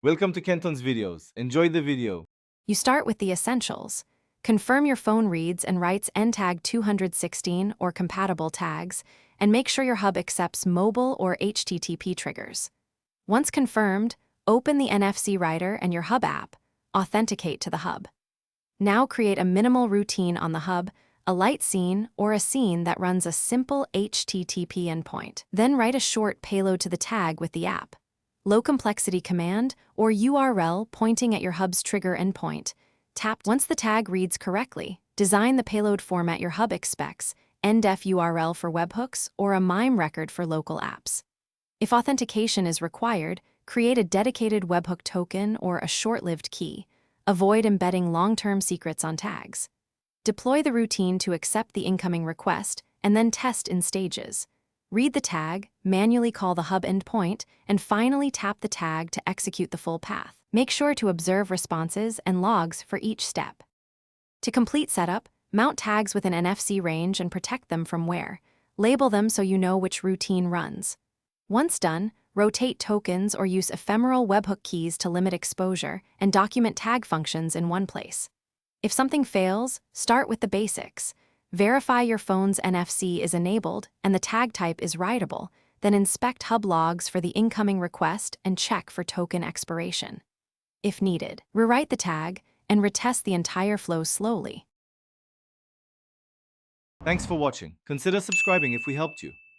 Welcome to Kenton's videos. Enjoy the video. You start with the essentials. Confirm your phone reads and writes NTAG 216 or compatible tags, and make sure your hub accepts mobile or HTTP triggers. Once confirmed, open the NFC writer and your hub app. Authenticate to the hub. Now create a minimal routine on the hub, a light scene or a scene that runs a simple HTTP endpoint. Then write a short payload to the tag with the app. Low-complexity command or URL pointing at your hub's trigger endpoint. Tap once the tag reads correctly. Design the payload format your hub expects, ndef URL for webhooks or a MIME record for local apps. If authentication is required, create a dedicated webhook token or a short-lived key. Avoid embedding long-term secrets on tags. Deploy the routine to accept the incoming request and then test in stages. Read the tag, manually call the hub endpoint, and finally tap the tag to execute the full path. Make sure to observe responses and logs for each step. To complete setup, mount tags with an NFC range and protect them from wear. Label them so you know which routine runs. Once done, rotate tokens or use ephemeral webhook keys to limit exposure and document tag functions in one place. If something fails, start with the basics. Verify your phone's NFC is enabled and the tag type is writable, then inspect hub logs for the incoming request and check for token expiration. If needed, rewrite the tag and retest the entire flow slowly. Thanks for watching. Consider subscribing if we helped you.